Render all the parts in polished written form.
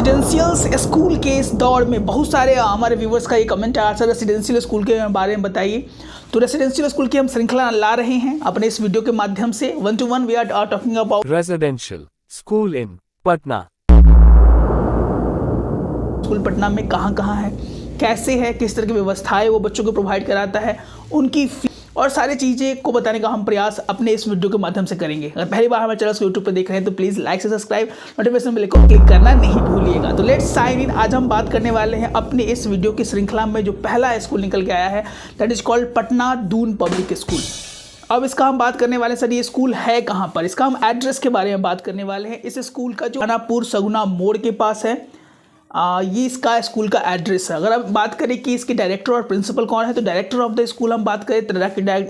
Residential school के इस दौर में बहुत सारे हमारे व्यूवर्स का ये कमेंट आया, सर रेसिडेंशियल स्कूल के बारे में बताइए। तो रेसिडेंशियल स्कूल की हम श्रृंखला ला रहे हैं अपने इस वीडियो के माध्यम से। 1 to 1 we are talking about residential school in Patna. School Patna में कहाँ है, कैसे है, किस तरह की व्यवस्थाएं वो बच्चों को प्रोवाइड कराता है, उनकी फी और सारी चीज़ें को बताने का हम प्रयास अपने इस वीडियो के माध्यम से करेंगे। अगर पहली बार हमारे चैनल को यूट्यूब पर देख रहे हैं तो प्लीज़ लाइक से सब्सक्राइब, नोटिफिकेशन बेल को क्लिक करना नहीं भूलिएगा। तो लेट्स साइन इन। आज हम बात करने वाले हैं अपने इस वीडियो की श्रृंखला में जो पहला स्कूल निकल के आया है, that is called Patna Doon public school. अब इसका हम बात करने वाले हैं, सर ये स्कूल है कहाँ पर, इसका हम एड्रेस के बारे में बात करने वाले हैं। इस स्कूल का जो खानापुर सगुना मोड़ के पास है, ये इसका स्कूल का एड्रेस है। अगर आप बात करें कि इसके डायरेक्टर और प्रिंसिपल कौन है, तो डायरेक्टर ऑफ द स्कूल हम बात करें तो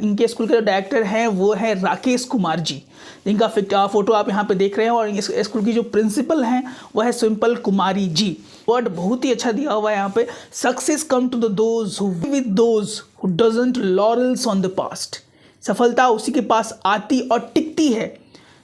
इनके स्कूल के जो डायरेक्टर हैं वो है राकेश कुमार जी, जिनका फोटो आप यहाँ पे देख रहे हैं। और इस स्कूल की जो प्रिंसिपल हैं वो है सिंपल कुमारी जी। वर्ड बहुत ही अच्छा दिया हुआ है यहाँ पे, success come to the those who with those who doesn't laurels on the past. सफलता उसी के पास आती और टिकती है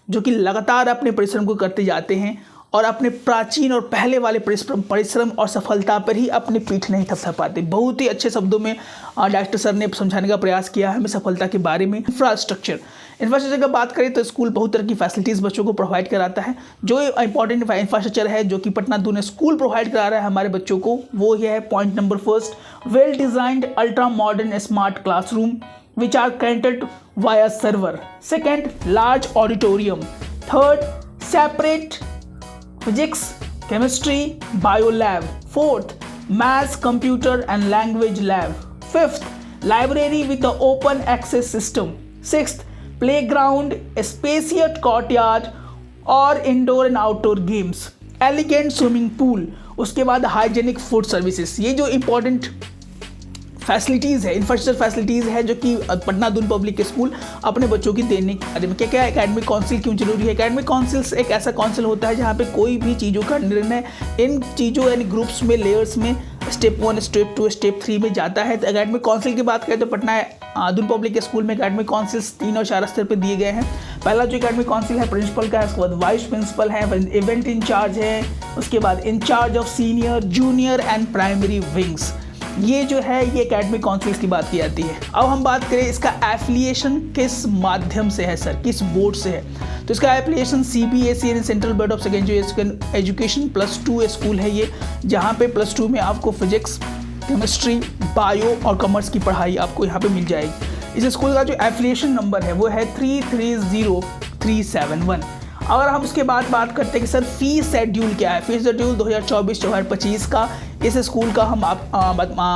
जो कि लगातार अपने परिश्रम को करते जाते हैं और अपने प्राचीन और पहले वाले परिश्रम और सफलता पर ही अपनी पीठ नहीं थपथपाते। बहुत ही अच्छे शब्दों में डायरेक्टर सर ने समझाने का प्रयास किया है हमें सफलता के बारे में। इंफ्रास्ट्रक्चर की बात करें तो स्कूल बहुत तरह की फैसिलिटीज़ बच्चों को प्रोवाइड कराता है। जो इंपॉर्टेंट इंफ्रास्ट्रक्चर है जो कि पटना दून स्कूल प्रोवाइड करा रहा है हमारे बच्चों को, वो ये है point number first, well designed ultra modern smart classroom which are connected via server. Second, large auditorium. Third, separate physics, chemistry, bio lab. Fourth, maths, computer and language lab. Fifth, library with the open access system. Sixth, playground, spacious courtyard और indoor and outdoor games. Elegant swimming pool. उसके बाद hygienic food services. ये जो important facilities है, infrastructure facilities है जो कि Patna Doon public school अपने बच्चों की देने के बारे में। क्या क्या एकेडमिक काउंसिल क्यों जरूरी है? एकेडमिक काउंसिल्स एक ऐसा काउंसिल होता है जहाँ पे कोई भी चीज़ों का निर्णय इन चीज़ों यानी ग्रुप्स में, लेयर्स में, स्टेप 1, स्टेप 2, स्टेप 3 में जाता है। तो एकेडमिक काउंसिल की बात करें तो पटना दून पब्लिक स्कूल में एकेडमिक काउंसिल्स 3 और 4 स्तर पर दिए गए हैं। पहला जो एकेडमिक काउंसिल है प्रिंसिपल का है, उसके बाद वाइस प्रिंसिपल है, इवेंट इंचार्ज है, उसके बाद incharge of senior, junior and primary wings. ये जो है ये एकेडमिक काउंसिल्स की बात की जाती है। अब हम बात करें इसका एफिलिएशन किस माध्यम से है सर, किस बोर्ड से है, तो इसका एफिलिएशन CBSE यानी central board of secondary education +2 school है ये, जहाँ पे +2 में आपको फिजिक्स, केमिस्ट्री, बायो और कॉमर्स की पढ़ाई आपको यहाँ पे मिल जाएगी। इस स्कूल का जो एफिलिएशन नंबर है वो है 330371। अगर हम उसके बाद बात करते हैं कि सर फी शेड्यूल क्या है, फी शेड्यूल 2024-2025 का इस स्कूल का हम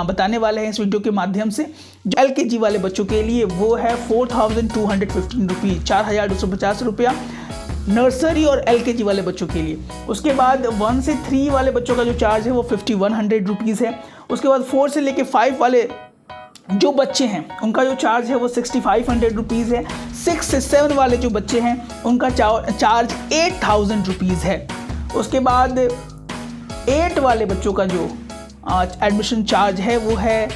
बताने वाले हैं इस वीडियो के माध्यम से। जो LKG वाले बच्चों के लिए वो है 4215 रुपीज़, 4250 रुपया नर्सरी और LKG वाले बच्चों के लिए। उसके बाद 1 से 3 वाले बच्चों का जो चार्ज है वो 5100 रुपीज़ है। उसके बाद 4 से लेके 5 वाले जो बच्चे हैं उनका जो चार्ज है वो 6500 रुपीज़ है। 6 से 7 वाले जो बच्चे हैं उनका चार्ज 8000 रुपीज़ है। उसके बाद 8 वाले बच्चों का जो एडमिशन चार्ज है वो है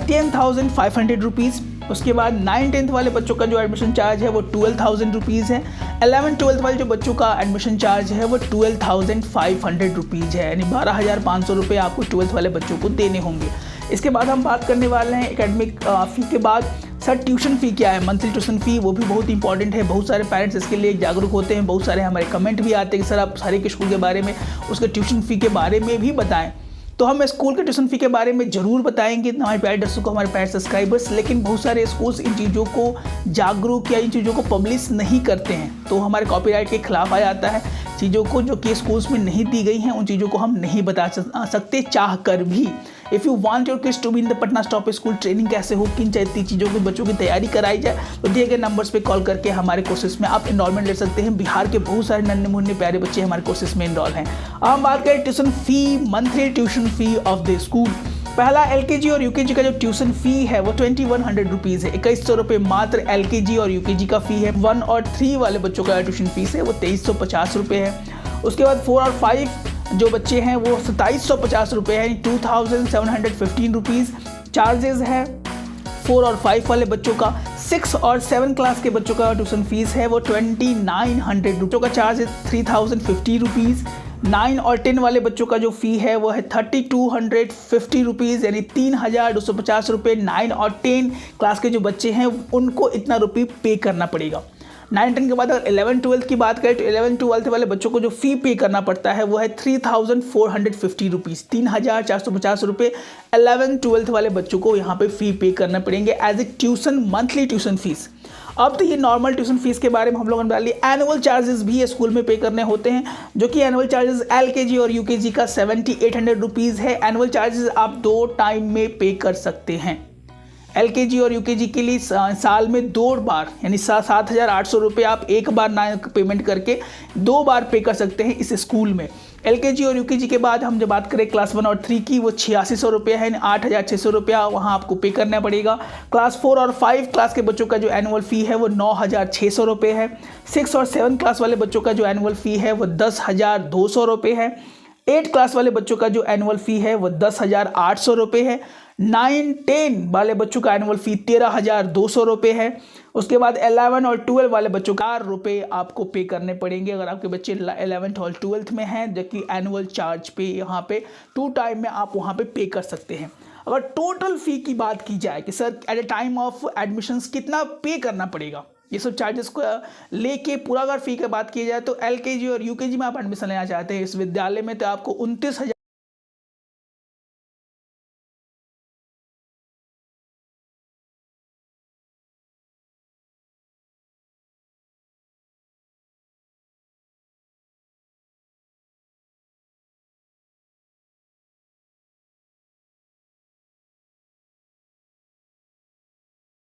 10,500 रुपीज़। उसके बाद 9-10 वाले बच्चों का जो एडमिशन चार्ज है वो 12,000 रुपीज़ है। 11-12 वाले जो बच्चों का एडमिशन चार्ज है वो 12,500 रुपीज़ है, यानी 12,500 रुपये आपको 12th वाले बच्चों को देने होंगे। इसके बाद हम बात करने वाले हैं एकेडमिक फ़ी के बाद सर ट्यूशन फ़ी क्या है, मंथली ट्यूशन फ़ी, वो भी बहुत इंपॉर्टेंट है। बहुत सारे पेरेंट्स इसके लिए जागरूक होते हैं, बहुत सारे हमारे कमेंट भी आते हैं कि सर आप सारे के स्कूल के बारे में, उसके ट्यूशन फ़ी के बारे में भी बताएं। तो हम स्कूल के ट्यूशन फ़ी के बारे में ज़रूर बताएंगे हमारे प्यारे दर्शकों, हमारे प्यारे सब्सक्राइबर्स। लेकिन बहुत सारे स्कूल्स इन चीज़ों को जागरूक या इन चीज़ों को पब्लिश नहीं करते हैं, तो हमारे कॉपीराइट के खिलाफ आ जाता है। चीज़ों को जो कि स्कूल्स में नहीं दी गई हैं उन चीज़ों को हम नहीं बता सकते चाह कर भी। If you want your kids to be in the Patna stop school, training कैसे हो, किन चीज़ों के बच्चों की तैयारी कराई जाए, तो दिए गए नंबर्स पे कॉल करके हमारे कोर्सेज में आप इनरोलमेंट ले सकते हैं। बिहार के बहुत सारे नन्हे मुन्ने प्यारे बच्चे हमारे कोर्सेज में इनरोल हैं। अब हम बात करें tuition fee, monthly tuition fee of the school. पहला LKG और UKG का जो ट्यूशन फ़ी है वो 2100 रुपीज़ है, 2100 रुपये मात्र LKG और UKG का फ़ी है। 1 और 3 वाले बच्चों का ट्यूशन फ़ीस है वो 2350 रुपये है। उसके बाद 4 और 5 जो बच्चे हैं वो 2750 रुपये है, 2715 रुपीज़ चार्जेस है 4 और 5 वाले बच्चों का। 6 और 7 क्लास के बच्चों का ट्यूशन फीस है वो 2900 रुपये का चार्ज है 3050 रुपीज़। 9 और 10 वाले बच्चों का जो फ़ी है वो है 3250 रुपीज़, यानी 3250 रुपये। 9 और 10 क्लास के जो बच्चे हैं उनको इतना रुपये पे करना पड़ेगा। 9-10 के बाद अगर 11-12 की बात करें तो 11-12 वाले बच्चों को जो फ़ी पे करना पड़ता है वो है 3450 रुपीज़, 3450 रुपये 11-12 वाले बच्चों को यहाँ पे फ़ी पे करना पड़ेंगे as a tuition, monthly tuition fees. अब तो ये नॉर्मल ट्यूशन फीस के बारे में हम लोगों ने बता लिया। एनुअल चार्जेस भी स्कूल में पे करने होते हैं, जो कि एनुअल चार्जेस LKG और UKG का 7800 रुपीज़ है। एनुअल चार्जेस आप 2 टाइम में पे कर सकते हैं। LKG और UKG के लिए साल में 2 बार, यानी 7800 रुपये आप एक बार ना पेमेंट करके 2 बार पे कर सकते हैं इस स्कूल में। LKG और UKG के बाद हम जब बात करें क्लास 1 और 3 की, वो 8600 रुपये है, 8600 रुपया वहाँ आपको पे करना पड़ेगा। क्लास 4 और 5 क्लास के बच्चों का जो एनुअल फ़ी है वो 9600 रुपये है। 6 और 7 क्लास वाले बच्चों का जो एनुअल फ़ी है वो 10,200 रुपये है। 8 क्लास वाले बच्चों का जो एनुअल फ़ी है वो 10,800 रुपये है। 9-10 वाले बच्चों का एनुअल फ़ी 13,200 रुपये है। उसके बाद 11 और 12 वाले बच्चों का रुपये आपको पे करने पड़ेंगे अगर आपके बच्चे 11th और 12th में हैं, जो कि एनुअल चार्ज पे यहाँ पे 2 टाइम में आप वहाँ पे कर सकते हैं। अगर टोटल फ़ी की बात की जाए कि sir at a time of admissions कितना पे करना पड़ेगा, ये सब चार्जेस को लेके पूरा अगर फ़ी की बात की जाए तो LKG और UKG में आप एडमिशन लेना चाहते हैं इस विद्यालय में तो आपको 29,000